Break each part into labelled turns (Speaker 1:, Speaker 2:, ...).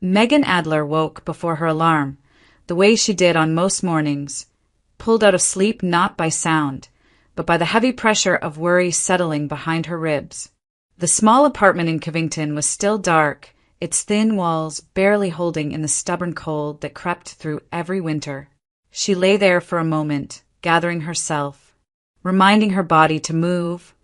Speaker 1: Megan Adler woke before her alarm, the way she did on most mornings, pulled out of sleep not by sound, but by the heavy pressure of worry settling behind her ribs. The small apartment in Covington was still dark, its thin walls barely holding in the stubborn cold that crept through every winter. She lay there for a moment, gathering herself, reminding her body to move,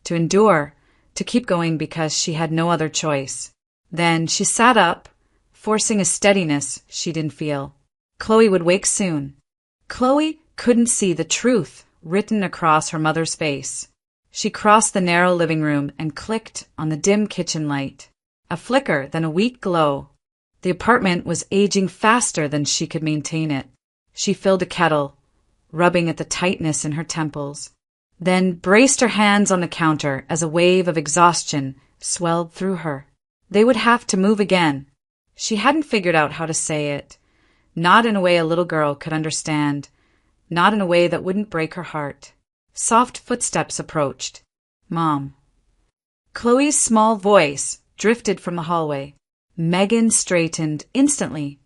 Speaker 1: to endure, to keep going because she had no other choice. Then she sat up, forcing a steadiness she didn't feel. Chloe would wake soon. Chloe couldn't see the truth written across her mother's face. She crossed the narrow living room and clicked on the dim kitchen light. A flicker, then a weak glow. The apartment was aging faster than she could maintain it. She filled a kettle, rubbing at the tightness in her temples, then braced her hands on the counter as a wave of exhaustion swelled through her. They would have to move again. She hadn't figured out how to say it, not in a way a little girl could understand, not in a way that wouldn't break her heart. Soft footsteps approached. Mom. Chloe's small voice drifted from the hallway. Megan straightened instantly,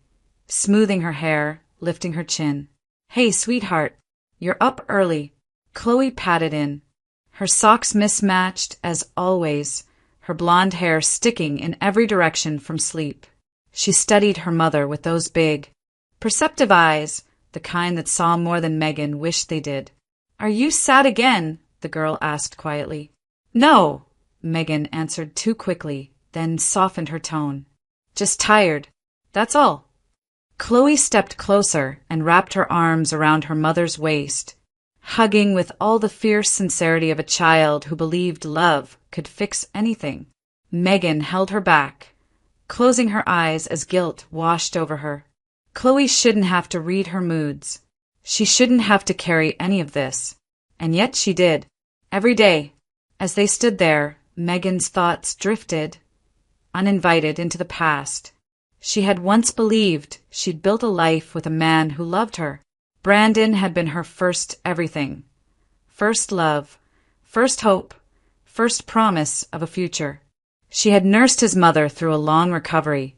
Speaker 1: smoothing her hair, lifting her chin. Hey, sweetheart, you're up early. Chloe patted in, her socks mismatched as always, her blonde hair sticking in every direction from sleep. She studied her mother with those big, perceptive eyes, the kind that saw more than Megan wished they did. Are you sad again? The girl asked quietly. No, Megan answered too quickly, then softened her tone. Just tired, that's all. Chloe stepped closer and wrapped her arms around her mother's waist, hugging with all the fierce sincerity of a child who believed love could fix anything. Megan held her back, closing her eyes as guilt washed over her. Chloe shouldn't have to read her moods. She shouldn't have to carry any of this. And yet she did. Every day, as they stood there, Megan's thoughts drifted, uninvited, into the past. She had once believed she'd built a life with a man who loved her. Brandon had been her first everything. First love, first hope, first promise of a future. She had nursed his mother through a long recovery,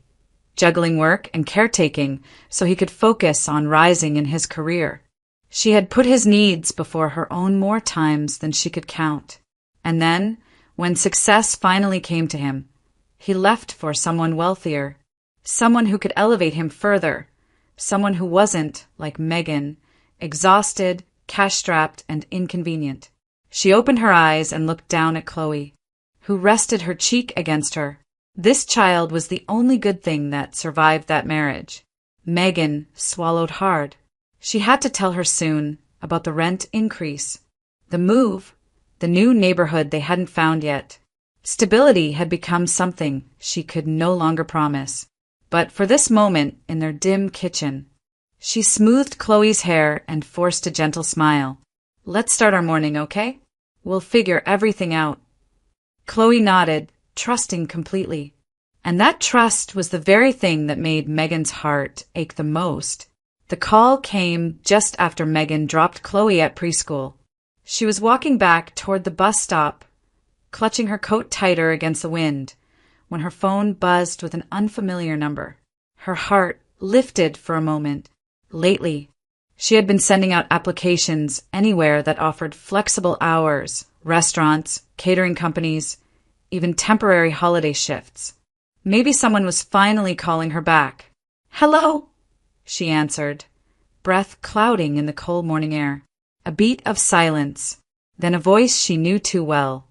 Speaker 1: juggling work and caretaking so he could focus on rising in his career. She had put his needs before her own more times than she could count. And then, when success finally came to him, he left for someone wealthier, someone who could elevate him further, someone who wasn't, like Megan, exhausted, cash-strapped, and inconvenient. She opened her eyes and looked down at Chloe, who rested her cheek against her. This child was the only good thing that survived that marriage. Megan swallowed hard. She had to tell her soon about the rent increase, the move, the new neighborhood they hadn't found yet. Stability had become something she could no longer promise. But for this moment in their dim kitchen, she smoothed Chloe's hair and forced a gentle smile. Let's start our morning, okay? We'll figure everything out. Chloe nodded, trusting completely. And that trust was the very thing that made Megan's heart ache the most. The call came just after Megan dropped Chloe at preschool. She was walking back toward the bus stop, clutching her coat tighter against the wind, when her phone buzzed with an unfamiliar number. Her heart lifted for a moment. Lately, she had been sending out applications anywhere that offered flexible hours, restaurants, catering companies, even temporary holiday shifts. Maybe someone was finally calling her back. Hello, she answered, breath clouding in the cold morning air. A beat of silence, then a voice she knew too well.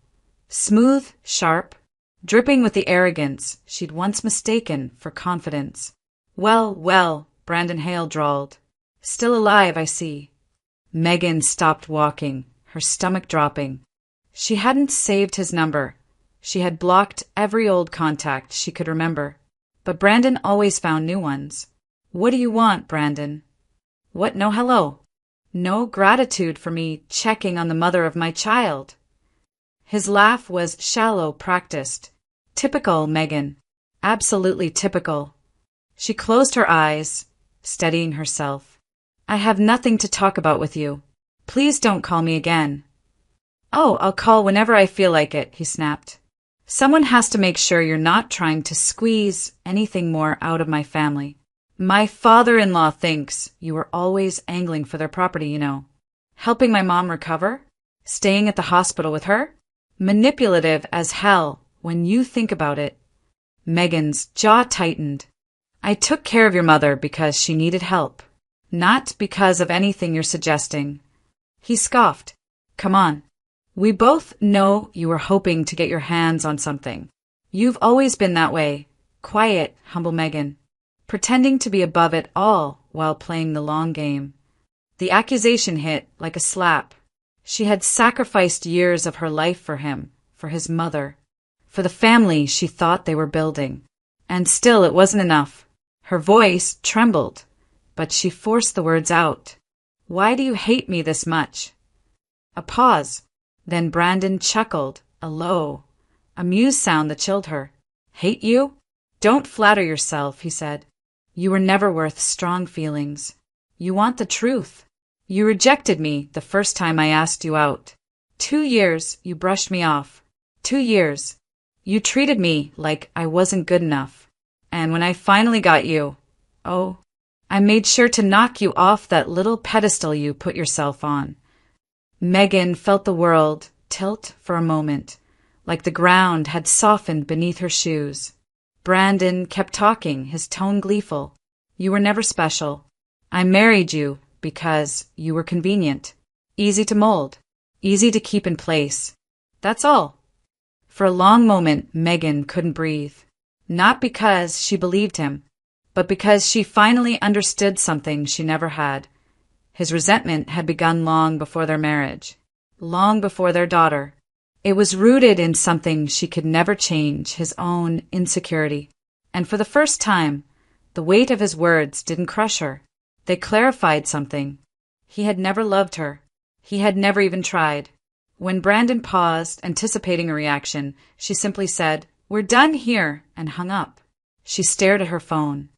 Speaker 1: Smooth, sharp, dripping with the arrogance she'd once mistaken for confidence. Well, well, Brandon Hale drawled. Still alive, I see. Megan stopped walking, her stomach dropping. She hadn't saved his number. She had blocked every old contact she could remember. But Brandon always found new ones. What do you want, Brandon? What, no hello? No gratitude for me checking on the mother of my child. His laugh was shallow, practiced. Typical Megan. Absolutely typical. She closed her eyes, steadying herself. I have nothing to talk about with you. Please don't call me again. Oh, I'll call whenever I feel like it, he snapped. Someone has to make sure you're not trying to squeeze anything more out of my family. My father-in-law thinks you were always angling for their property, you know. Helping my mom recover? Staying at the hospital with her? Manipulative as hell when you think about it. Megan's jaw tightened. I took care of your mother because she needed help, not because of anything you're suggesting. He scoffed. Come on. We both know you were hoping to get your hands on something. You've always been that way. Quiet, humble Megan, pretending to be above it all while playing the long game. The accusation hit like a slap. She had sacrificed years of her life for him, for his mother, for the family she thought they were building. And still it wasn't enough. Her voice trembled, but she forced the words out. Why do you hate me this much? A pause. Then Brandon chuckled, a low, amused sound that chilled her. Hate you? Don't flatter yourself, he said. You were never worth strong feelings. You want the truth. You rejected me the first time I asked you out. 2 years you brushed me off. 2 years. You treated me like I wasn't good enough. And when I finally got you, oh, I made sure to knock you off that little pedestal you put yourself on. Megan felt the world tilt for a moment, like the ground had softened beneath her shoes. Brandon kept talking, his tone gleeful. You were never special. I married you because you were convenient, easy to mold, easy to keep in place. That's all. For a long moment, Megan couldn't breathe. Not because she believed him, but because she finally understood something she never had. His resentment had begun long before their marriage, long before their daughter. It was rooted in something she could never change, his own insecurity. And for the first time, the weight of his words didn't crush her. They clarified something. He had never loved her. He had never even tried. When Brandon paused, anticipating a reaction, she simply said, We're done here, and hung up. She stared at her phone,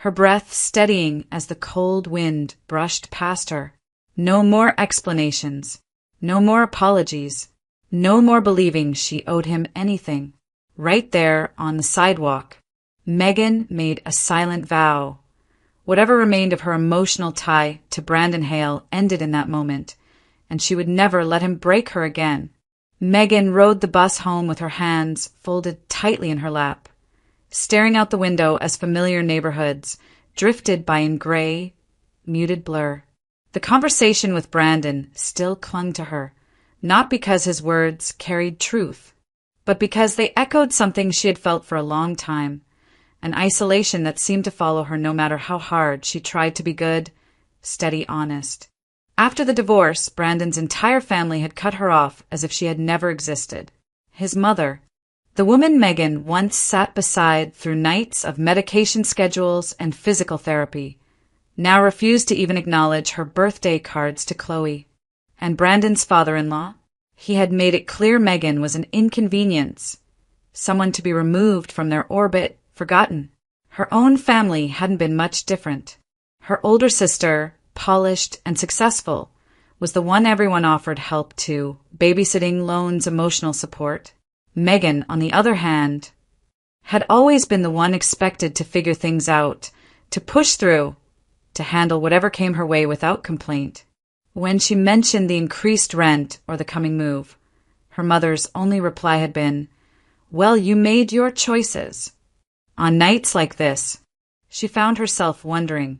Speaker 1: her breath steadying as the cold wind brushed past her. No more explanations. No more apologies. No more believing she owed him anything. Right there on the sidewalk, Megan made a silent vow. Whatever remained of her emotional tie to Brandon Hale ended in that moment, and she would never let him break her again. Megan rode the bus home with her hands folded tightly in her lap, staring out the window as familiar neighborhoods drifted by in gray, muted blur. The conversation with Brandon still clung to her, not because his words carried truth, but because they echoed something she had felt for a long time, an isolation that seemed to follow her no matter how hard she tried to be good, steady, honest. After the divorce, Brandon's entire family had cut her off as if she had never existed. His mother, the woman Megan once sat beside through nights of medication schedules and physical therapy, now refused to even acknowledge her birthday cards to Chloe. And Brandon's father-in-law, he had made it clear Megan was an inconvenience, someone to be removed from their orbit, forgotten. Her own family hadn't been much different. Her older sister, polished and successful, was the one everyone offered help to, babysitting, loans, emotional support. Megan, on the other hand, had always been the one expected to figure things out, to push through, to handle whatever came her way without complaint. When she mentioned the increased rent or the coming move, her mother's only reply had been, Well, you made your choices. On nights like this, she found herself wondering,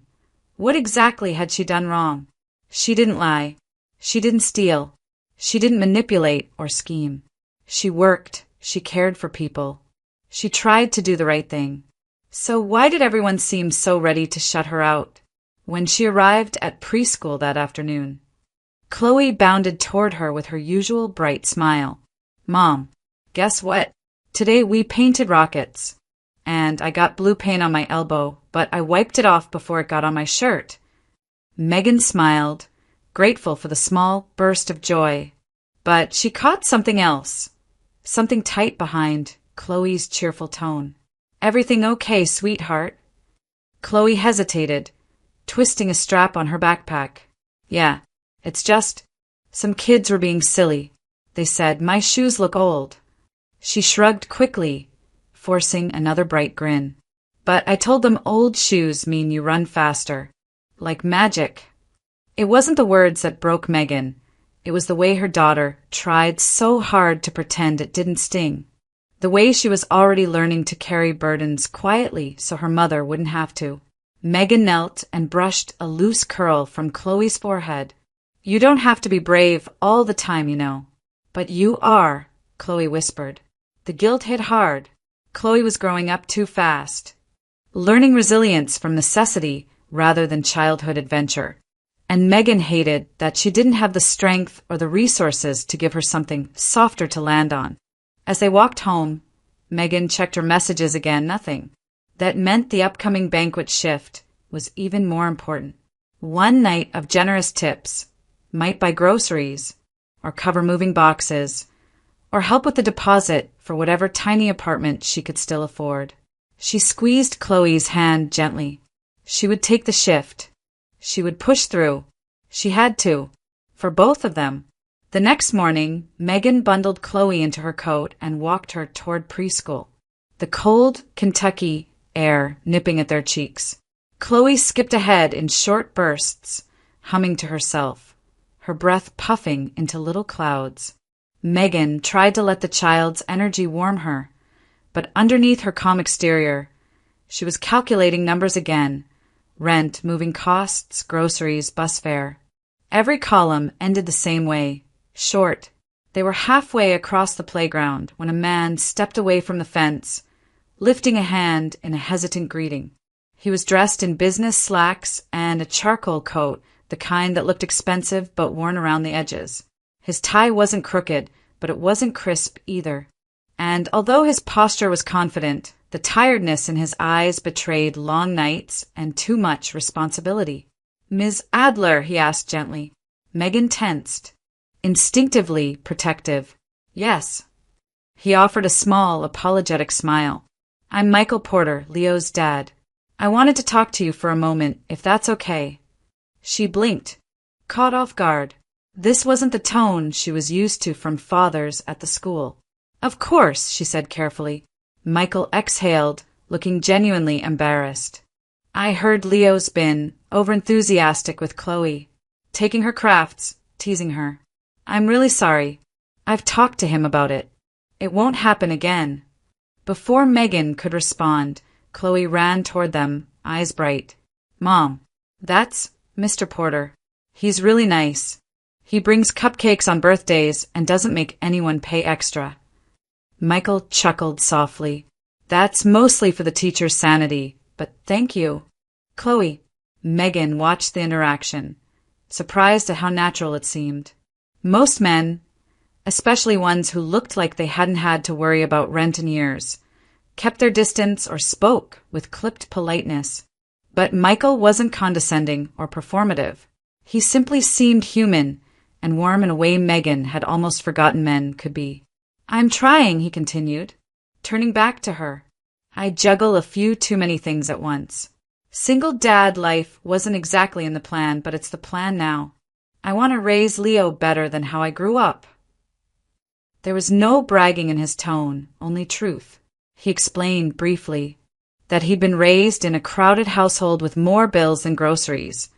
Speaker 1: what exactly had she done wrong? She didn't lie. She didn't steal. She didn't manipulate or scheme. She worked. She cared for people. She tried to do the right thing. So why did everyone seem so ready to shut her out? When she arrived at preschool that afternoon, Chloe bounded toward her with her usual bright smile. Mom, guess what? Today we painted rockets. And I got blue paint on my elbow, but I wiped it off before it got on my shirt. Megan smiled, grateful for the small burst of joy. But she caught something else, something tight behind Chloe's cheerful tone. Everything okay, sweetheart? Chloe hesitated, twisting a strap on her backpack. Yeah, it's just, some kids were being silly. They said, my shoes look old. She shrugged quickly, forcing another bright grin. But I told them old shoes mean you run faster. Like magic. It wasn't the words that broke Megan. It was the way her daughter tried so hard to pretend it didn't sting. The way she was already learning to carry burdens quietly so her mother wouldn't have to. Megan knelt and brushed a loose curl from Chloe's forehead. You don't have to be brave all the time, you know. But you are, Chloe whispered. The guilt hit hard. Chloe was growing up too fast. Learning resilience from necessity rather than childhood adventure. And Megan hated that she didn't have the strength or the resources to give her something softer to land on. As they walked home, Megan checked her messages again, nothing. That meant the upcoming banquet shift was even more important. One night of generous tips, might buy groceries, or cover moving boxes, or help with the deposit for whatever tiny apartment she could still afford. She squeezed Chloe's hand gently. She would take the shift. She would push through. She had to. For both of them. The next morning, Megan bundled Chloe into her coat and walked her toward preschool. The cold Kentucky air nipping at their cheeks. Chloe skipped ahead in short bursts, humming to herself, her breath puffing into little clouds. Megan tried to let the child's energy warm her, but underneath her calm exterior, she was calculating numbers again. Rent, moving costs, groceries, bus fare. Every column ended the same way, short. They were halfway across the playground when a man stepped away from the fence, lifting a hand in a hesitant greeting. He was dressed in business slacks and a charcoal coat, the kind that looked expensive but worn around the edges. His tie wasn't crooked, but it wasn't crisp either. And although his posture was confident, the tiredness in his eyes betrayed long nights and too much responsibility. "Ms. Adler," he asked gently. Megan tensed. Instinctively protective. "Yes." He offered a small, apologetic smile. "I'm Michael Porter, Leo's dad. I wanted to talk to you for a moment, if that's okay." She blinked, caught off guard. This wasn't the tone she was used to from fathers at the school. "Of course," she said carefully. Michael exhaled, looking genuinely embarrassed. "I heard Leo's been overenthusiastic with Chloe, taking her crafts, teasing her. I'm really sorry. I've talked to him about it. It won't happen again." Before Megan could respond, Chloe ran toward them, eyes bright. "Mom, that's Mr. Porter. He's really nice. He brings cupcakes on birthdays and doesn't make anyone pay extra." Michael chuckled softly. "That's mostly for the teacher's sanity, but thank you." "Chloe." Megan watched the interaction, surprised at how natural it seemed. Most men, especially ones who looked like they hadn't had to worry about rent in years, kept their distance or spoke with clipped politeness. But Michael wasn't condescending or performative. He simply seemed human and warm in a way Megan had almost forgotten men could be. "I'm trying," he continued, turning back to her. "I juggle a few too many things at once. Single dad life wasn't exactly in the plan, but it's the plan now. I want to raise Leo better than how I grew up." There was no bragging in his tone, only truth. He explained briefly that he'd been raised in a crowded household with more bills than groceries,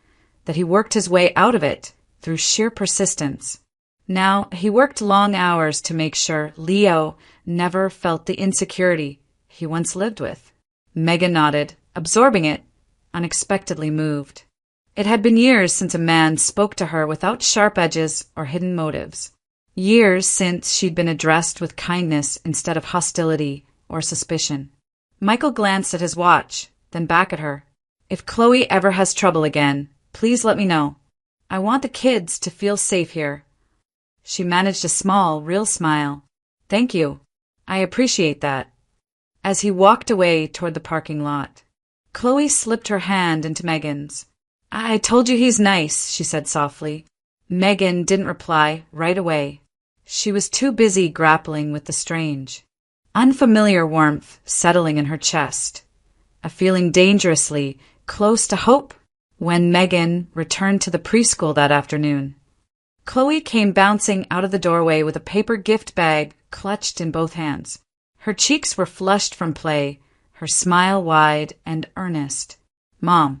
Speaker 1: that he worked his way out of it through sheer persistence. Now, he worked long hours to make sure Leo never felt the insecurity he once lived with. Megan nodded, absorbing it, unexpectedly moved. It had been years since a man spoke to her without sharp edges or hidden motives. Years since she'd been addressed with kindness instead of hostility or suspicion. Michael glanced at his watch, then back at her. "If Chloe ever has trouble again, please let me know. I want the kids to feel safe here." She managed a small, real smile. "Thank you. I appreciate that." As he walked away toward the parking lot, Chloe slipped her hand into Megan's. "I told you he's nice," she said softly. Megan didn't reply right away. She was too busy grappling with the strange, unfamiliar warmth settling in her chest, a feeling dangerously close to hope. When Megan returned to the preschool that afternoon, Chloe came bouncing out of the doorway with a paper gift bag clutched in both hands. Her cheeks were flushed from play, her smile wide and earnest. "Mom,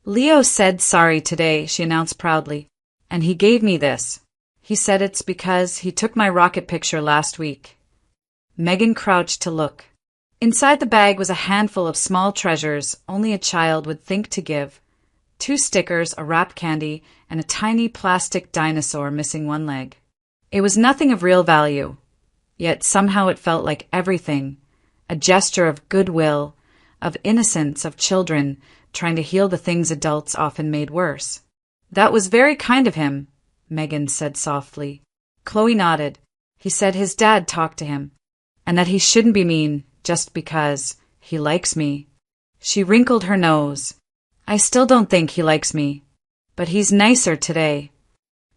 Speaker 1: Leo said sorry today," she announced proudly. "And he gave me this. He said it's because he took my rocket picture last week." Megan crouched to look. Inside the bag was a handful of small treasures only a child would think to give. 2 stickers, a wrapped candy, and a tiny plastic dinosaur missing one leg. It was nothing of real value, yet somehow it felt like everything, a gesture of goodwill, of innocence of children trying to heal the things adults often made worse. "That was very kind of him," Megan said softly. Chloe nodded. "He said his dad talked to him, and that he shouldn't be mean just because he likes me." She wrinkled her nose. "I still don't think he likes me, but he's nicer today."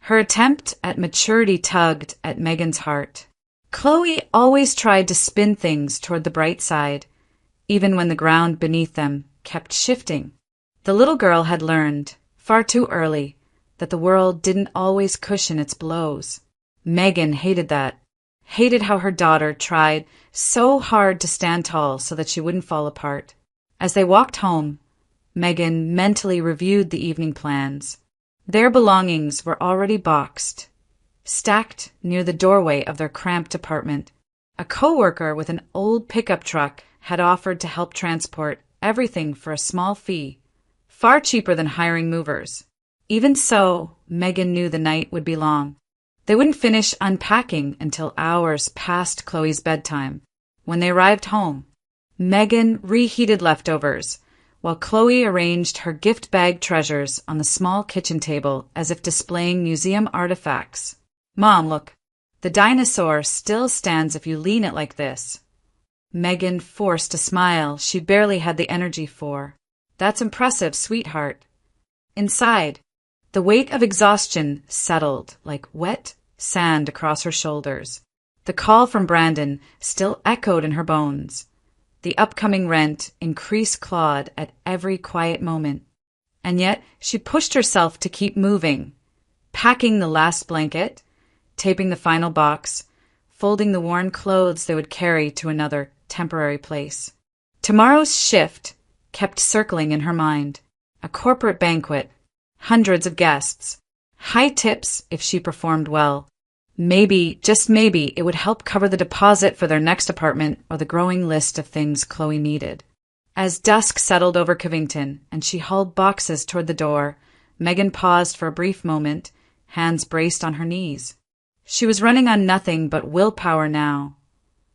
Speaker 1: Her attempt at maturity tugged at Megan's heart. Chloe always tried to spin things toward the bright side, even when the ground beneath them kept shifting. The little girl had learned, far too early, that the world didn't always cushion its blows. Megan hated that, hated how her daughter tried so hard to stand tall so that she wouldn't fall apart. As they walked home, Megan mentally reviewed the evening plans. Their belongings were already boxed, stacked near the doorway of their cramped apartment. A coworker with an old pickup truck had offered to help transport everything for a small fee, far cheaper than hiring movers. Even so, Megan knew the night would be long. They wouldn't finish unpacking until hours past Chloe's bedtime. When they arrived home, Megan reheated leftovers, while Chloe arranged her gift bag treasures on the small kitchen table as if displaying museum artifacts. "Mom, look, the dinosaur still stands if you lean it like this." Megan forced a smile she barely had the energy for. "That's impressive, sweetheart." Inside, the weight of exhaustion settled like wet sand across her shoulders. The call from Brandon still echoed in her bones. The upcoming rent increased clawed at every quiet moment. And yet she pushed herself to keep moving, packing the last blanket, taping the final box, folding the worn clothes they would carry to another temporary place. Tomorrow's shift kept circling in her mind. A corporate banquet, hundreds of guests, high tips if she performed well. Maybe, just maybe, it would help cover the deposit for their next apartment or the growing list of things Chloe needed. As dusk settled over Covington and she hauled boxes toward the door, Megan paused for a brief moment, hands braced on her knees. She was running on nothing but willpower now,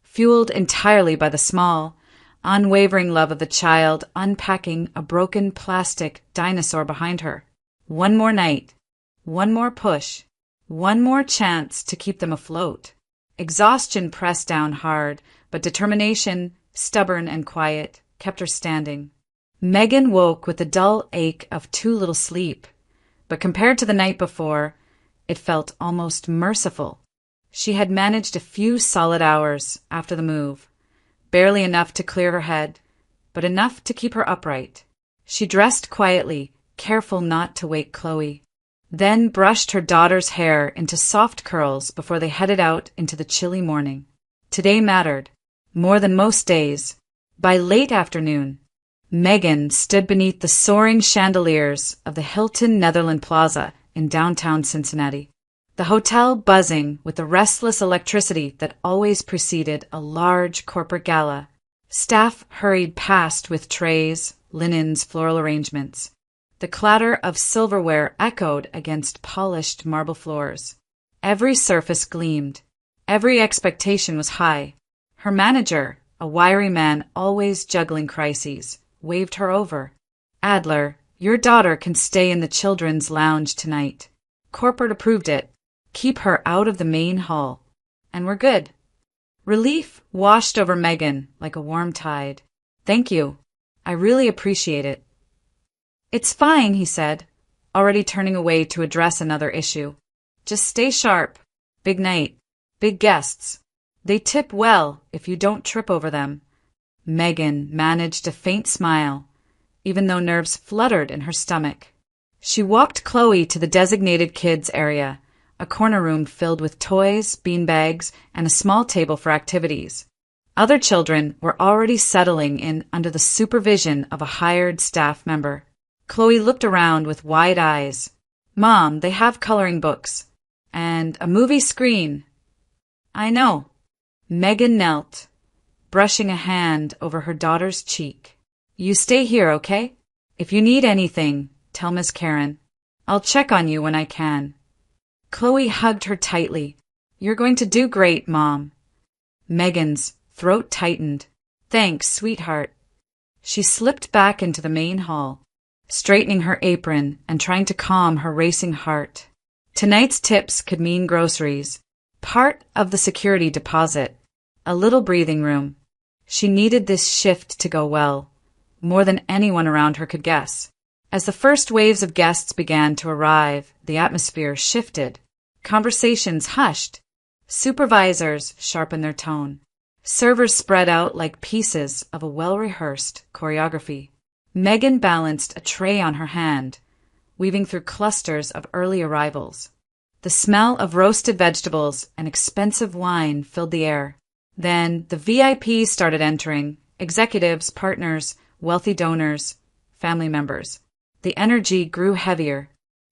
Speaker 1: fueled entirely by the small, unwavering love of the child unpacking a broken plastic dinosaur behind her. One more night, one more push, one more chance to keep them afloat. Exhaustion pressed down hard, but determination, stubborn and quiet, kept her standing. Megan woke with the dull ache of too little sleep, but compared to the night before, it felt almost merciful. She had managed a few solid hours after the move, barely enough to clear her head, but enough to keep her upright. She dressed quietly, careful not to wake Chloe, then brushed her daughter's hair into soft curls before they headed out into the chilly morning. Today mattered, more than most days. By late afternoon, Megan stood beneath the soaring chandeliers of the Hilton Netherland Plaza in downtown Cincinnati, the hotel buzzing with the restless electricity that always preceded a large corporate gala. Staff hurried past with trays, linens, floral arrangements. The clatter of silverware echoed against polished marble floors. Every surface gleamed. Every expectation was high. Her manager, a wiry man always juggling crises, waved her over. "Adler, your daughter can stay in the children's lounge tonight. Corporate approved it. Keep her out of the main hall. And we're good." Relief washed over Megan like a warm tide. "Thank you. I really appreciate it." "It's fine," he said, already turning away to address another issue. "Just stay sharp. Big night. Big guests. They tip well if you don't trip over them." Megan managed a faint smile, even though nerves fluttered in her stomach. She walked Chloe to the designated kids area, a corner room filled with toys, beanbags, and a small table for activities. Other children were already settling in under the supervision of a hired staff member. Chloe looked around with wide eyes. "Mom, they have coloring books. And a movie screen." "I know." Megan knelt, brushing a hand over her daughter's cheek. "You stay here, okay? If you need anything, tell Miss Karen. I'll check on you when I can." Chloe hugged her tightly. "You're going to do great, Mom." Megan's throat tightened. "Thanks, sweetheart." She slipped back into the main hall, straightening her apron and trying to calm her racing heart. Tonight's tips could mean groceries, part of the security deposit, a little breathing room. She needed this shift to go well, more than anyone around her could guess. As the first waves of guests began to arrive, the atmosphere shifted. Conversations hushed. Supervisors sharpened their tone. Servers spread out like pieces of a well-rehearsed choreography. Megan balanced a tray on her hand, weaving through clusters of early arrivals. The smell of roasted vegetables and expensive wine filled the air. Then the VIPs started entering, executives, partners, wealthy donors, family members. The energy grew heavier,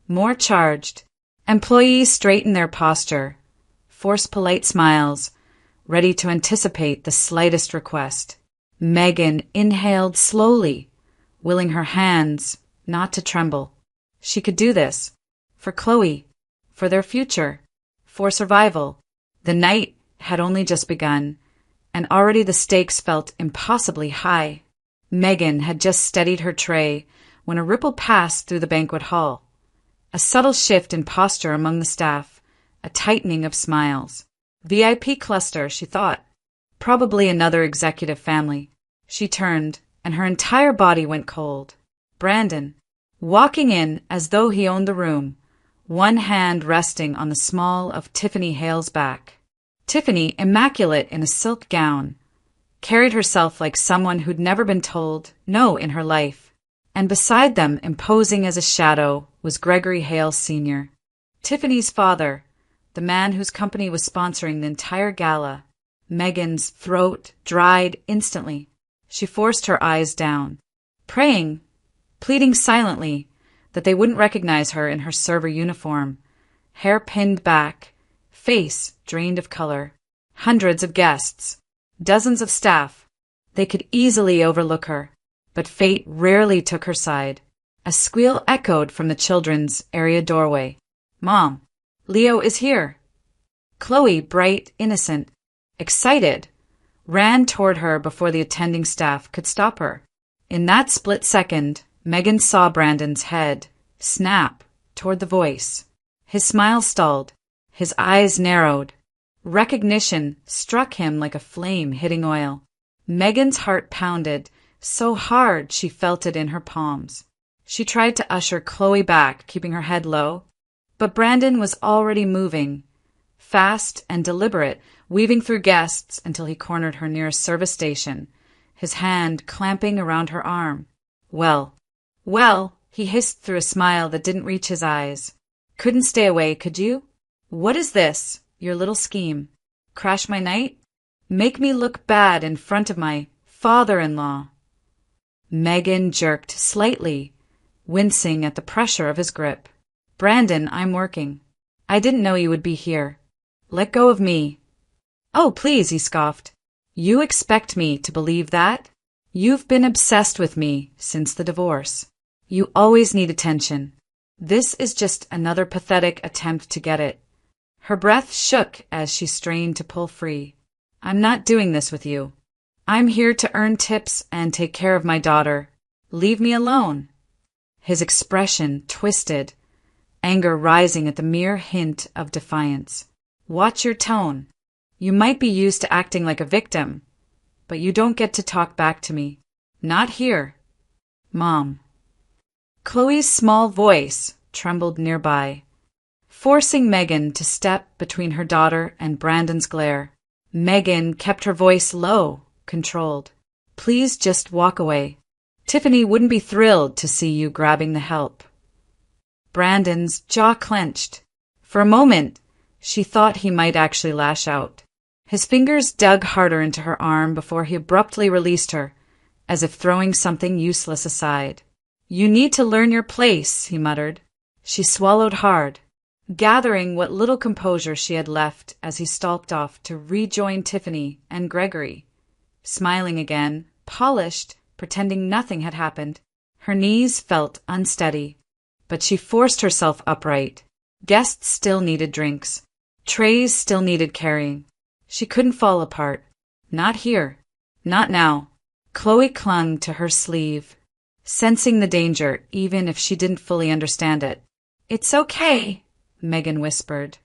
Speaker 1: more charged. Employees straightened their posture, forced polite smiles, ready to anticipate the slightest request. Megan inhaled slowly, willing her hands not to tremble. She could do this. For Chloe. For their future. For survival. The night had only just begun, and already the stakes felt impossibly high. Megan had just steadied her tray when a ripple passed through the banquet hall. A subtle shift in posture among the staff, a tightening of smiles. VIP cluster, she thought. Probably another executive family. She turned, and her entire body went cold. Brandon, walking in as though he owned the room, one hand resting on the small of Tiffany Hale's back. Tiffany, immaculate in a silk gown, carried herself like someone who'd never been told no in her life. And beside them, imposing as a shadow, was Gregory Hale Sr., Tiffany's father, the man whose company was sponsoring the entire gala. Megan's throat dried instantly. She forced her eyes down, praying, pleading silently that they wouldn't recognize her in her server uniform, hair pinned back, face drained of color. Hundreds of guests, dozens of staff. They could easily overlook her, but fate rarely took her side. A squeal echoed from the children's area doorway. "Mom, Leo is here." Chloe, bright, innocent, excited, ran toward her before the attending staff could stop her. In that split second, Megan saw Brandon's head snap toward the voice. His smile stalled, his eyes narrowed. Recognition struck him like a flame hitting oil. Megan's heart pounded so hard she felt it in her palms. She tried to usher Chloe back, keeping her head low. But Brandon was already moving, fast and deliberate, weaving through guests until he cornered her near a service station, his hand clamping around her arm. Well, he hissed through a smile that didn't reach his eyes. "Couldn't stay away, could you? What is this, your little scheme? Crash my night? Make me look bad in front of my father-in-law?" Megan jerked slightly, wincing at the pressure of his grip. "Brandon, I'm working. I didn't know you would be here. Let go of me." "Oh, please," he scoffed. "You expect me to believe that? You've been obsessed with me since the divorce. You always need attention. This is just another pathetic attempt to get it." Her breath shook as she strained to pull free. "I'm not doing this with you. I'm here to earn tips and take care of my daughter. Leave me alone." His expression twisted, anger rising at the mere hint of defiance. "Watch your tone. You might be used to acting like a victim, but you don't get to talk back to me. Not here. Mom." Chloe's small voice trembled nearby, forcing Megan to step between her daughter and Brandon's glare. Megan kept her voice low, controlled. "Please just walk away. Tiffany wouldn't be thrilled to see you grabbing the help." Brandon's jaw clenched, For a moment, she thought he might actually lash out. His fingers dug harder into her arm before he abruptly released her, as if throwing something useless aside. "You need to learn your place," he muttered. She swallowed hard, gathering what little composure she had left as he stalked off to rejoin Tiffany and Gregory. Smiling again, polished, pretending nothing had happened. Her knees felt unsteady, but she forced herself upright. Guests still needed drinks. Trays still needed carrying. She couldn't fall apart. Not here. Not now. Chloe clung to her sleeve, sensing the danger even if she didn't fully understand it. "It's okay," Megan whispered,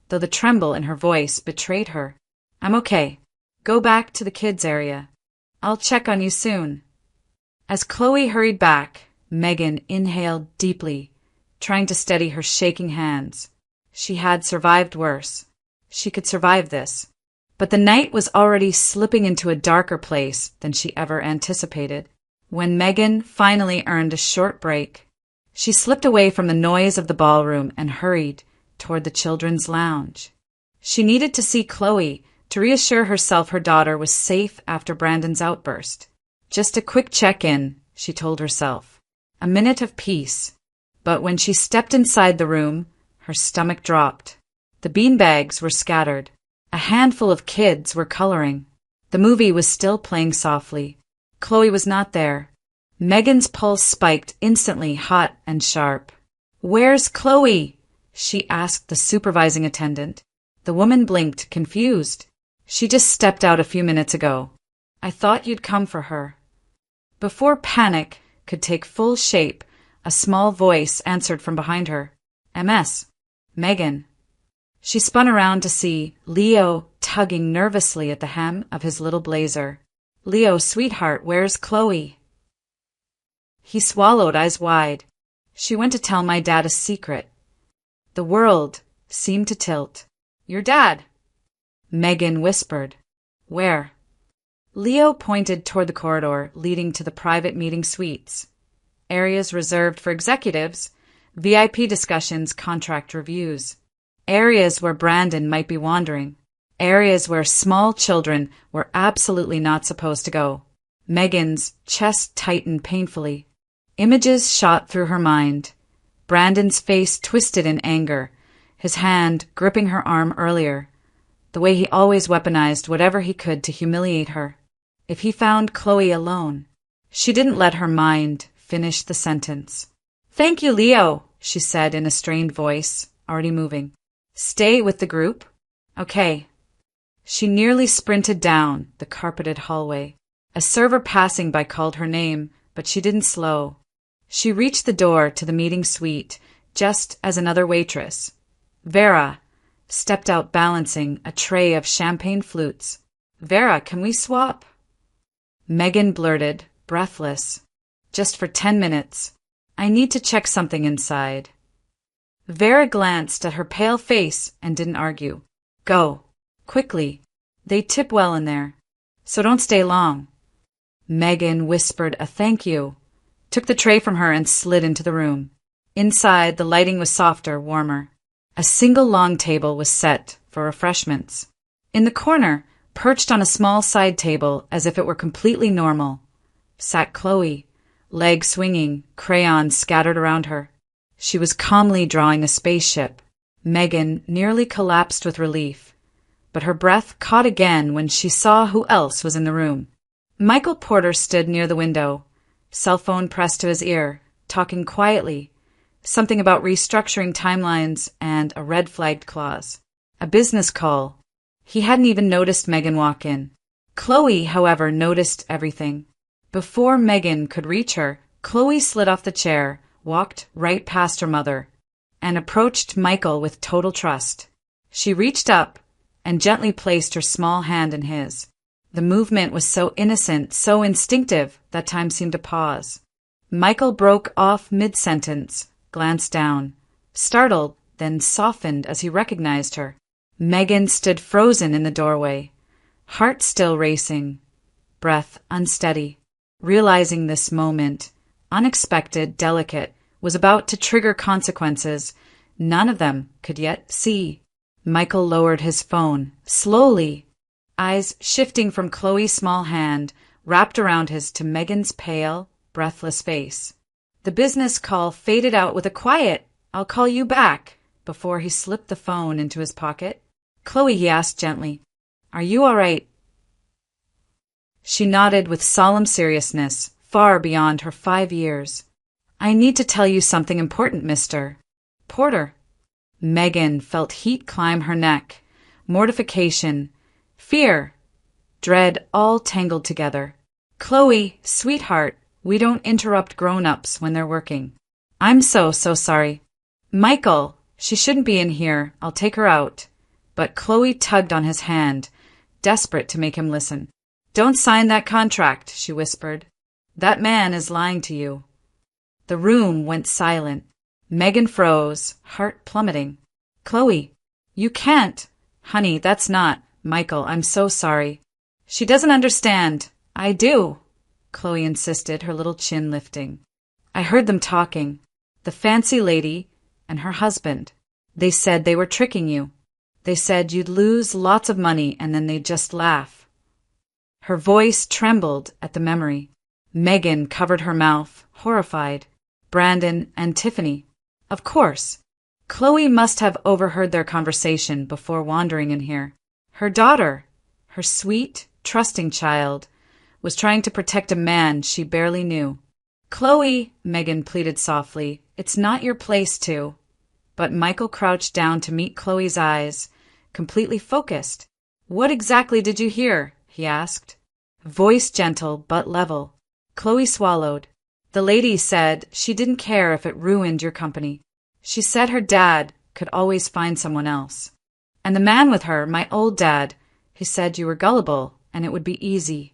Speaker 1: though the tremble in her voice betrayed her. "I'm okay. Go back to the kids' area. I'll check on you soon." As Chloe hurried back, Megan inhaled deeply, trying to steady her shaking hands. She had survived worse. She could survive this. But the night was already slipping into a darker place than she ever anticipated. When Megan finally earned a short break, she slipped away from the noise of the ballroom and hurried toward the children's lounge. She needed to see Chloe to reassure herself her daughter was safe after Brandon's outburst. Just a quick check-in, she told herself. A minute of peace. But when she stepped inside the room, her stomach dropped. The beanbags were scattered. A handful of kids were coloring. The movie was still playing softly. Chloe was not there. Megan's pulse spiked instantly, hot and sharp. "Where's Chloe?" she asked the supervising attendant. The woman blinked, confused. "She just stepped out a few minutes ago. I thought you'd come for her." Before panic could take full shape, a small voice answered from behind her. "MS. Megan." She spun around to see Leo tugging nervously at the hem of his little blazer. "Leo, sweetheart, where's Chloe?" He swallowed, eyes wide. "She went to tell my dad a secret." The world seemed to tilt. "Your dad?" Megan whispered. "Where?" Leo pointed toward the corridor leading to the private meeting suites. Areas reserved for executives, VIP discussions, contract reviews. Areas where Brandon might be wandering. Areas where small children were absolutely not supposed to go. Megan's chest tightened painfully. Images shot through her mind. Brandon's face twisted in anger, his hand gripping her arm earlier, the way he always weaponized whatever he could to humiliate her. If he found Chloe alone. She didn't let her mind finish the sentence. "Thank you, Leo," she said in a strained voice, already moving. "Stay with the group?" "Okay." She nearly sprinted down the carpeted hallway. A server passing by called her name, but she didn't slow. She reached the door to the meeting suite just as another waitress, Vera, stepped out balancing a tray of champagne flutes. "Vera, can we swap?" Megan blurted, breathless. "Just for 10 minutes. I need to check something inside." Vera glanced at her pale face and didn't argue. "Go. Quickly. They tip well in there. So don't stay long." Megan whispered a thank you, took the tray from her and slid into the room. Inside, the lighting was softer, warmer. A single long table was set for refreshments. In the corner, perched on a small side table as if it were completely normal, sat Chloe, legs swinging, crayons scattered around her. She was calmly drawing a spaceship. Megan nearly collapsed with relief, but her breath caught again when she saw who else was in the room. Michael Porter stood near the window, cell phone pressed to his ear, talking quietly, something about restructuring timelines and a red-flagged clause. A business call. He hadn't even noticed Megan walk in. Chloe, however, noticed everything. Before Megan could reach her, Chloe slid off the chair, walked right past her mother, and approached Michael with total trust. She reached up and gently placed her small hand in his. The movement was so innocent, so instinctive, that time seemed to pause. Michael broke off mid-sentence, glanced down, startled, then softened as he recognized her. Megan stood frozen in the doorway, heart still racing, breath unsteady. Realizing this moment, unexpected, delicate, was about to trigger consequences, None of them could yet see. Michael lowered his phone, slowly, eyes shifting from Chloe's small hand, wrapped around his, to Megan's pale, breathless face. The business call faded out with a quiet, "I'll call you back," before he slipped the phone into his pocket. "Chloe," he asked gently, "are you all right?" She nodded with solemn seriousness, far beyond her 5 years. "I need to tell you something important, Mr. Porter." Megan felt heat climb her neck, mortification, fear, dread all tangled together. "Chloe, sweetheart, we don't interrupt grown-ups when they're working. I'm so sorry. Michael, she shouldn't be in here. I'll take her out." But Chloe tugged on his hand, desperate to make him listen. "Don't sign that contract," she whispered. "That man is lying to you." The room went silent. Megan froze, heart plummeting. "Chloe, you can't." "Honey, that's not. Michael, I'm so sorry." "She doesn't understand." "I do," Chloe insisted, her little chin lifting. "I heard them talking. The fancy lady and her husband. They said they were tricking you. They said you'd lose lots of money and then they'd just laugh." Her voice trembled at the memory. Megan covered her mouth, horrified. Brandon and Tiffany. Of course. Chloe must have overheard their conversation before wandering in here. Her daughter, her sweet, trusting child, was trying to protect a man she barely knew. "Chloe," Megan pleaded softly, "it's not your place to." But Michael crouched down to meet Chloe's eyes, completely focused. "What exactly did you hear?" he asked. Voice gentle but level. Chloe swallowed. "The lady said she didn't care if it ruined your company. She said her dad could always find someone else. And the man with her, my old dad, he said you were gullible and it would be easy."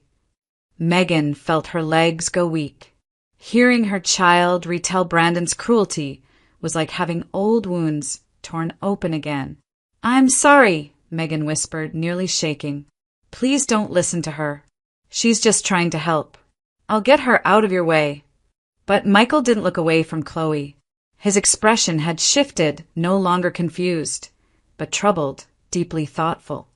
Speaker 1: Megan felt her legs go weak. Hearing her child retell Brandon's cruelty was like having old wounds torn open again. "I'm sorry," Megan whispered, nearly shaking. "Please don't listen to her. She's just trying to help. I'll get her out of your way." But Michael didn't look away from Chloe. His expression had shifted, no longer confused, but troubled, deeply thoughtful.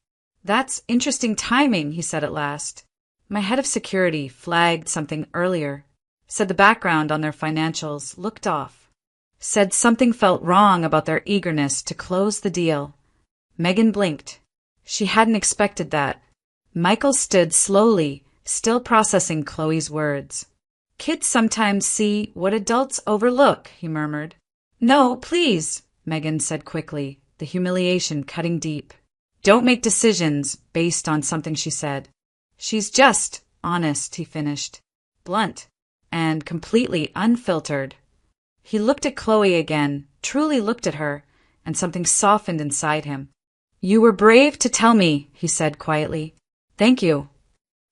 Speaker 1: "That's interesting timing," he said at last. "My head of security flagged something earlier. Said the background on their financials looked off. Said something felt wrong about their eagerness to close the deal." Megan blinked. She hadn't expected that. Michael stood slowly, still processing Chloe's words. "Kids sometimes see what adults overlook," he murmured. "No, please," Megan said quickly, the humiliation cutting deep. "Don't make decisions based on something she said. She's just honest," he finished. Blunt and completely unfiltered. He looked at Chloe again, truly looked at her, and something softened inside him. "You were brave to tell me," he said quietly. "Thank you."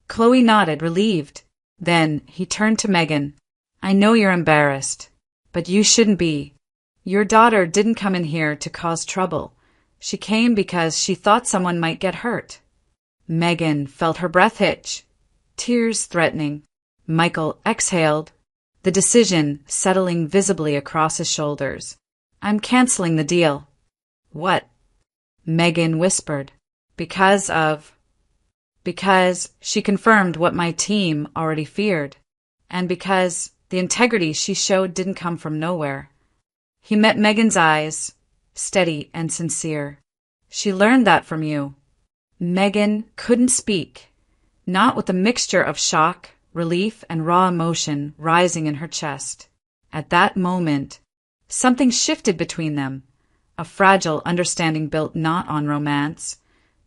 Speaker 1: Chloe nodded, relieved. Then he turned to Megan. "I know you're embarrassed, but you shouldn't be. Your daughter didn't come in here to cause trouble. She came because she thought someone might get hurt." Megan felt her breath hitch, tears threatening. Michael exhaled, the decision settling visibly across his shoulders. "I'm canceling the deal." "What?" Megan whispered. Because she confirmed what my team already feared, and because the integrity she showed didn't come from nowhere." He met Megan's eyes, steady and sincere. "She learned that from you." Megan couldn't speak, not with the mixture of shock, relief, and raw emotion rising in her chest. At that moment, something shifted between them, a fragile understanding built not on romance,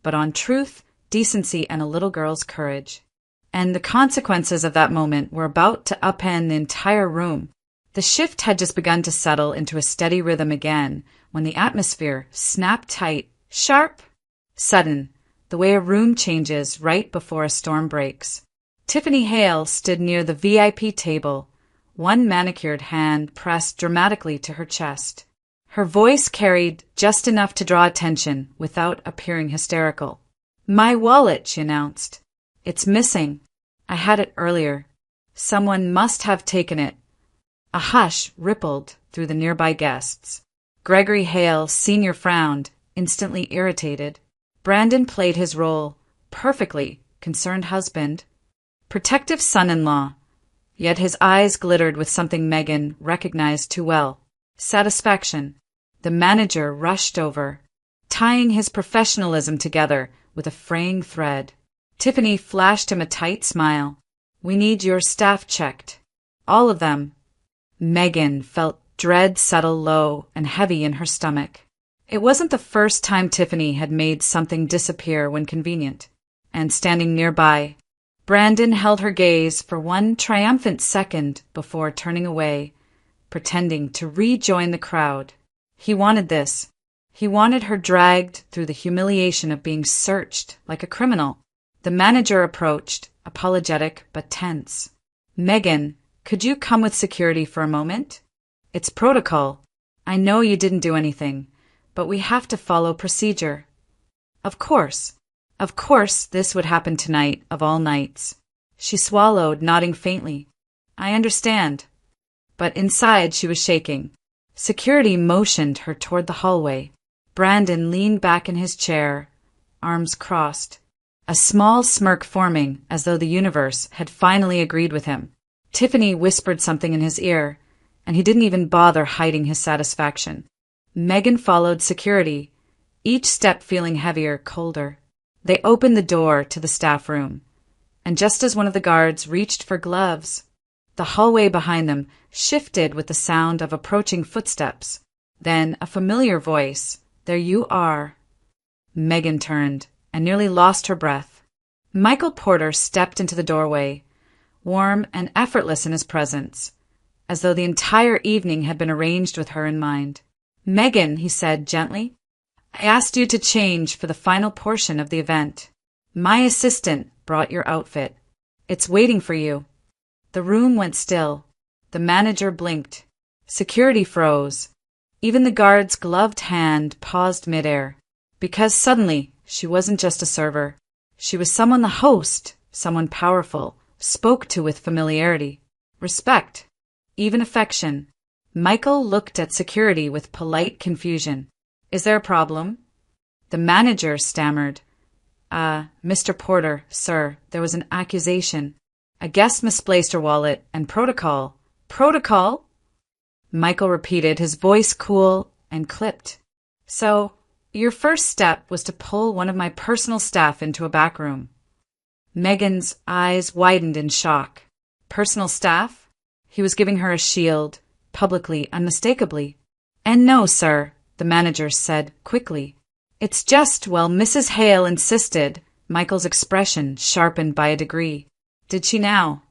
Speaker 1: but on truth, decency, and a little girl's courage. And the consequences of that moment were about to upend the entire room. The shift had just begun to settle into a steady rhythm again when the atmosphere snapped tight, sharp, sudden, the way a room changes right before a storm breaks. Tiffany Hale stood near the VIP table, one manicured hand pressed dramatically to her chest. Her voice carried just enough to draw attention without appearing hysterical. "My wallet," she announced. "It's missing. I had it earlier. Someone must have taken it." A hush rippled through the nearby guests. Gregory Hale Sr. frowned, instantly irritated. Brandon played his role perfectly: concerned husband, protective son-in-law. Yet his eyes glittered with something Megan recognized too well: satisfaction. The manager rushed over, tying his professionalism together with a fraying thread. Tiffany flashed him a tight smile. "We need your staff checked. All of them." Megan felt dread settle low and heavy in her stomach. It wasn't the first time Tiffany had made something disappear when convenient. And standing nearby, Brandon held her gaze for one triumphant second before turning away, pretending to rejoin the crowd. He wanted this. He wanted her dragged through the humiliation of being searched like a criminal. The manager approached, apologetic but tense. "Megan, could you come with security for a moment? It's protocol. I know you didn't do anything, but we have to follow procedure." Of course this would happen tonight of all nights. She swallowed, nodding faintly. "I understand." But inside she was shaking. Security motioned her toward the hallway. Brandon leaned back in his chair, arms crossed, a small smirk forming as though the universe had finally agreed with him. Tiffany whispered something in his ear, and he didn't even bother hiding his satisfaction. Megan followed security, each step feeling heavier, colder. They opened the door to the staff room, and just as one of the guards reached for gloves, the hallway behind them shifted with the sound of approaching footsteps. Then a familiar voice. "There you are." Megan turned and nearly lost her breath. Michael Porter stepped into the doorway, warm and effortless in his presence, as though the entire evening had been arranged with her in mind. "Megan," he said gently, "I asked you to change for the final portion of the event. My assistant brought your outfit. It's waiting for you." The room went still. The manager blinked. Security froze. Even the guard's gloved hand paused midair. Because suddenly, she wasn't just a server. She was someone the host, someone powerful, spoke to with familiarity, respect, even affection. Michael looked at security with polite confusion. "Is there a problem?" The manager stammered. Mr. Porter, sir, there was an accusation. A guest misplaced her wallet, and protocol." "Protocol?" Michael repeated, his voice cool and clipped. "So, your first step was to pull one of my personal staff into a back room." Megan's eyes widened in shock. Personal staff? He was giving her a shield, publicly, unmistakably. "And no, sir," the manager said quickly. "It's just, well, Mrs. Hale insisted." Michael's expression sharpened by a degree. "Did she now?"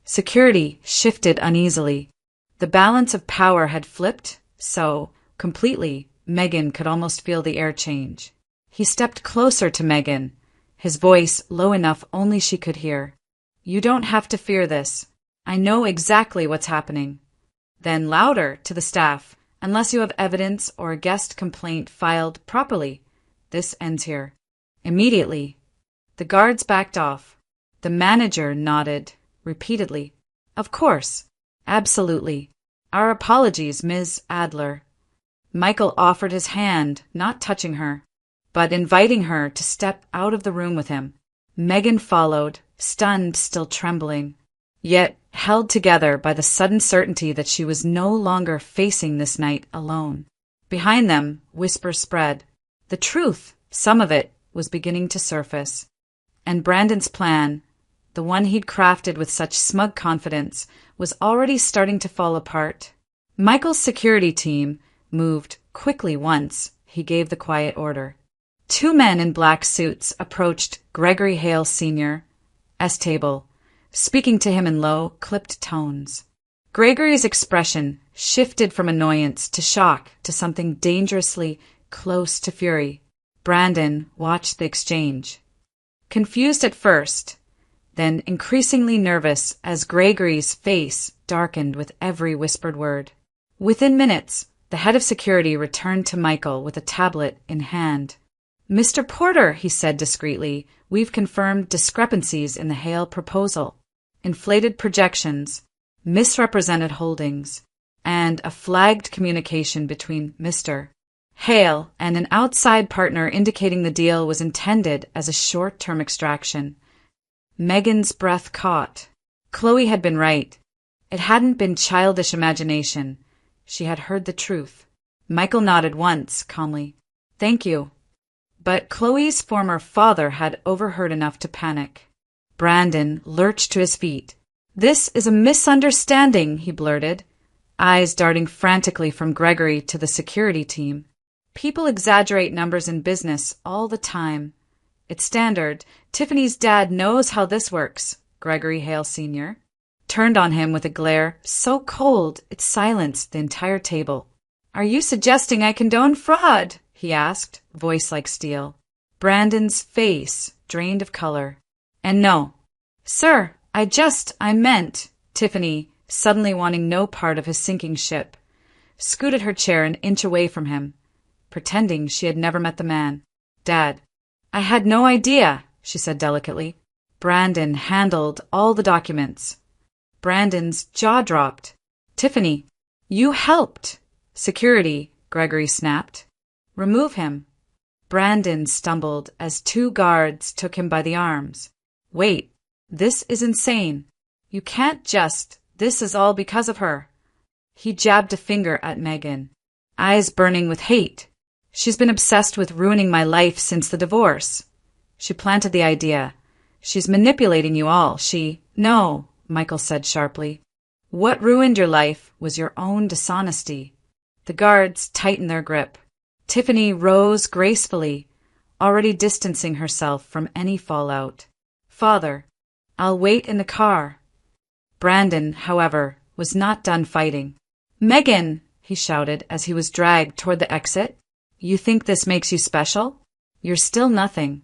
Speaker 1: Security shifted uneasily. The balance of power had flipped, so, completely, Megan could almost feel the air change. He stepped closer to Megan, his voice low enough only she could hear. "You don't have to fear this. I know exactly what's happening." Then louder to the staff, "Unless you have evidence or a guest complaint filed properly, this ends here." Immediately, the guards backed off. The manager nodded, repeatedly. "Of course. Absolutely. Our apologies, Ms. Adler." Michael offered his hand, not touching her, but inviting her to step out of the room with him. Megan followed, stunned, still trembling, yet held together by the sudden certainty that she was no longer facing this night alone. Behind them, whispers spread. The truth, some of it, was beginning to surface. And Brandon's plan, the one he'd crafted with such smug confidence, was already starting to fall apart. Michael's security team moved quickly once he gave the quiet order. 2 men in black suits approached Gregory Hale Sr.'s table, speaking to him in low, clipped tones. Gregory's expression shifted from annoyance to shock to something dangerously close to fury. Brandon watched the exchange, confused at first, then increasingly nervous as Gregory's face darkened with every whispered word. Within minutes, the head of security returned to Michael with a tablet in hand. "Mr. Porter," he said discreetly, "we've confirmed discrepancies in the Hale proposal. Inflated projections, misrepresented holdings. and a flagged communication between Mr. Hale and an outside partner indicating the deal was intended as a short-term extraction. Megan's breath caught. Chloe had been right. It hadn't been childish imagination. She had heard the truth. Michael nodded once, calmly. "Thank you." But Chloe's former father had overheard enough to panic. Brandon lurched to his feet. "This is a misunderstanding," he blurted, eyes darting frantically from Gregory to the security team. "People exaggerate numbers in business all the time. It's standard. Tiffany's dad knows how this works," Gregory Hale Sr. turned on him with a glare so cold it silenced the entire table. "Are you suggesting I condone fraud?" he asked, voice like steel. Brandon's face drained of color. "And no. Sir, I meant," Tiffany, suddenly wanting no part of his sinking ship, scooted her chair an inch away from him, pretending she had never met the man. "Dad, I had no idea," she said delicately. Brandon handled all the documents. Brandon's jaw dropped. "Tiffany, you helped." "Security," Gregory snapped. "Remove him." Brandon stumbled as two guards took him by the arms. "Wait, this is insane. You can't just, this is all because of her." He jabbed a finger at Megan, eyes burning with hate. "She's been obsessed with ruining my life since the divorce. She planted the idea. She's manipulating you all. No," Michael said sharply. "What ruined your life was your own dishonesty." The guards tightened their grip. Tiffany rose gracefully, already distancing herself from any fallout. "Father, I'll wait in the car." Brandon, however, was not done fighting. "Megan," he shouted as he was dragged toward the exit. "You think this makes you special? You're still nothing."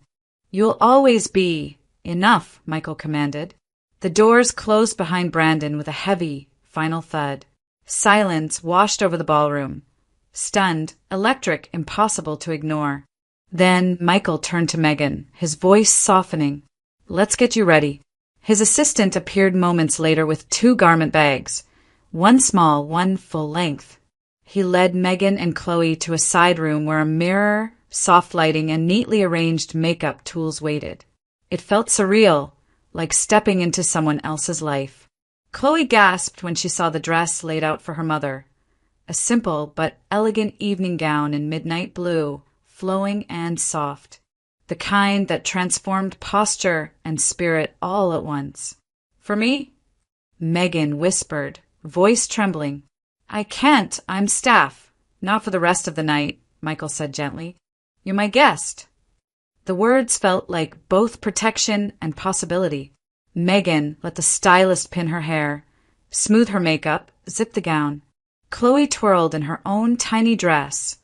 Speaker 1: "You'll always be enough," Michael commanded. The doors closed behind Brandon with a heavy, final thud. Silence washed over the ballroom. Stunned, electric, impossible to ignore. Then Michael turned to Megan, his voice softening. "Let's get you ready." His assistant appeared moments later with 2 garment bags, one small, one full length. He led Megan and Chloe to a side room where a mirror, soft lighting, and neatly arranged makeup tools waited. It felt surreal, like stepping into someone else's life. Chloe gasped when she saw the dress laid out for her mother. A simple but elegant evening gown in midnight blue, flowing and soft. The kind that transformed posture and spirit all at once. "For me?" Megan whispered, voice trembling. "I can't, I'm staff." "Not for the rest of the night," Michael said gently. "You're my guest." The words felt like both protection and possibility. Megan let the stylist pin her hair, smooth her makeup, zip the gown. Chloe twirled in her own tiny dress,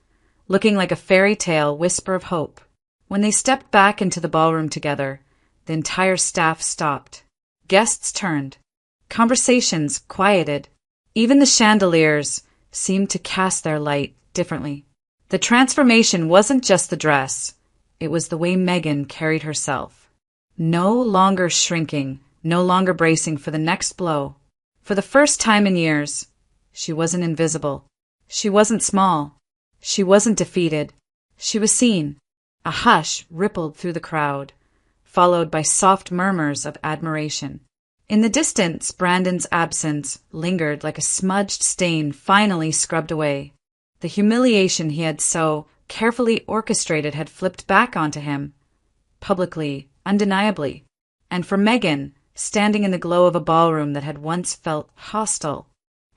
Speaker 1: looking like a fairy tale whisper of hope. When they stepped back into the ballroom together, the entire staff stopped. Guests turned. Conversations quieted. Even the chandeliers seemed to cast their light differently. The transformation wasn't just the dress. It was the way Megan carried herself. No longer shrinking, no longer bracing for the next blow. For the first time in years, she wasn't invisible. She wasn't small. She wasn't defeated. She was seen. A hush rippled through the crowd, followed by soft murmurs of admiration. In the distance, Brandon's absence lingered like a smudged stain finally scrubbed away. The humiliation he had so carefully orchestrated had flipped back onto him, publicly, undeniably. And for Megan, standing in the glow of a ballroom that had once felt hostile,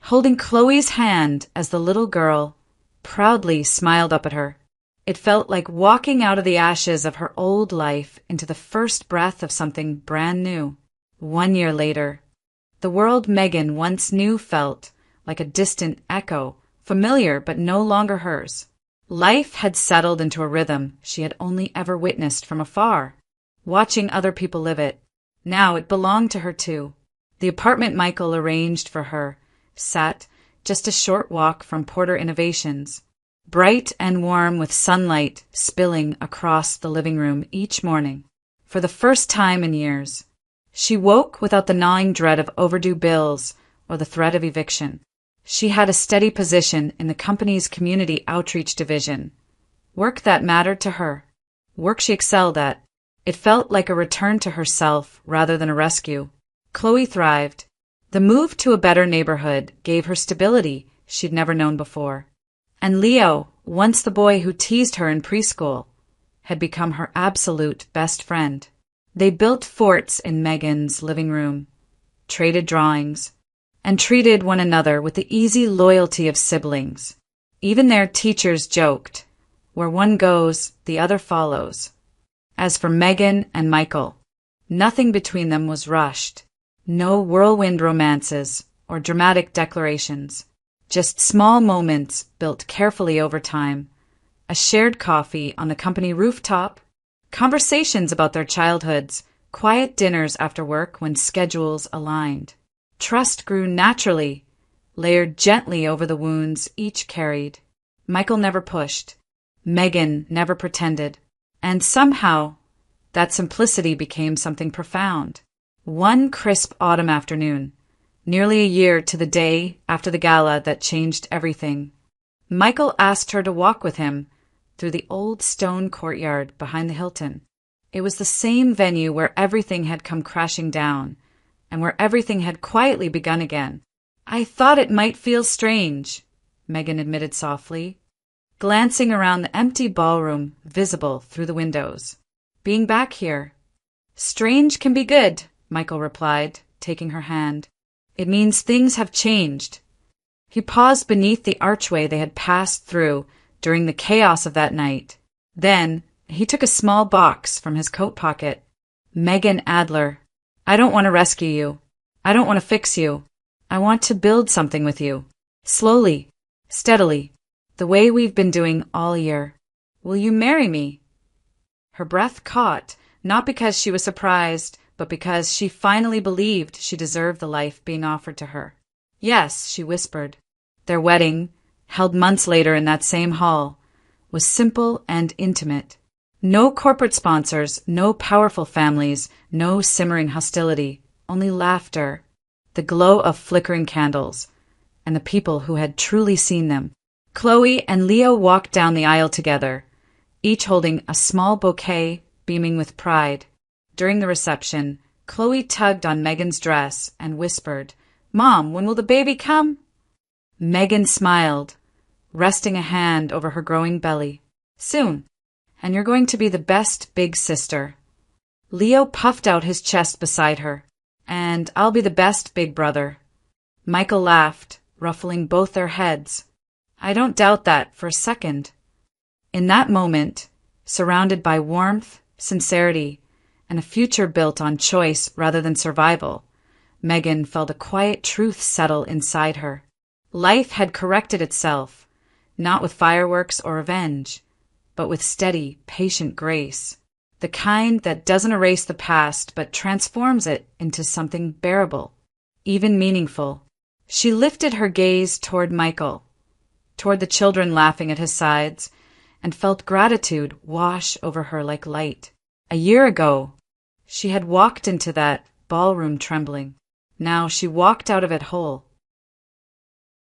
Speaker 1: holding Chloe's hand as the little girl proudly smiled up at her, it felt like walking out of the ashes of her old life into the first breath of something brand new. 1 year later, the world Megan once knew felt like a distant echo, familiar but no longer hers. Life had settled into a rhythm she had only ever witnessed from afar, watching other people live it. Now it belonged to her too. The apartment Michael arranged for her sat just a short walk from Porter Innovations, bright and warm with sunlight spilling across the living room each morning. For the first time in years, she woke without the gnawing dread of overdue bills or the threat of eviction. She had a steady position in the company's community outreach division. Work that mattered to her. Work she excelled at. It felt like a return to herself rather than a rescue. Chloe thrived. The move to a better neighborhood gave her stability she'd never known before. And Leo, once the boy who teased her in preschool, had become her absolute best friend. They built forts in Megan's living room, traded drawings, and treated one another with the easy loyalty of siblings. Even their teachers joked, "Where one goes, the other follows." As for Megan and Michael, nothing between them was rushed. No whirlwind romances or dramatic declarations. Just small moments built carefully over time. A shared coffee on the company rooftop, conversations about their childhoods, quiet dinners after work when schedules aligned. Trust grew naturally, layered gently over the wounds each carried. Michael never pushed. Megan never pretended. And somehow, that simplicity became something profound. One crisp autumn afternoon, nearly a year to the day after the gala that changed everything, Michael asked her to walk with him through the old stone courtyard behind the Hilton. It was the same venue where everything had come crashing down, and where everything had quietly begun again. "I thought it might feel strange," Megan admitted softly, glancing around the empty ballroom visible through the windows. "Being back here." "Strange can be good," Michael replied, taking her hand. "It means things have changed." He paused beneath the archway they had passed through during the chaos of that night. Then he took a small box from his coat pocket. "Megan Adler, I don't want to rescue you. I don't want to fix you. I want to build something with you. Slowly, steadily, the way we've been doing all year. Will you marry me?" Her breath caught, not because she was surprised, but because she finally believed she deserved the life being offered to her. "Yes," she whispered. Their wedding, held months later in that same hall, was simple and intimate. No corporate sponsors, no powerful families, no simmering hostility, only laughter, the glow of flickering candles, and the people who had truly seen them. Chloe and Leo walked down the aisle together, each holding a small bouquet, beaming with pride. During the reception, Chloe tugged on Megan's dress and whispered, "Mom, when will the baby come?" Megan smiled, resting a hand over her growing belly. "Soon, and you're going to be the best big sister." Leo puffed out his chest beside her. "And I'll be the best big brother." Michael laughed, ruffling both their heads. "I don't doubt that for a second." In that moment, surrounded by warmth, sincerity, and a future built on choice rather than survival, Megan felt a quiet truth settle inside her. Life had corrected itself, not with fireworks or revenge, but with steady, patient grace. The kind that doesn't erase the past but transforms it into something bearable, even meaningful. She lifted her gaze toward Michael, toward the children laughing at his sides, and felt gratitude wash over her like light. A year ago, she had walked into that ballroom trembling. Now she walked out of it whole,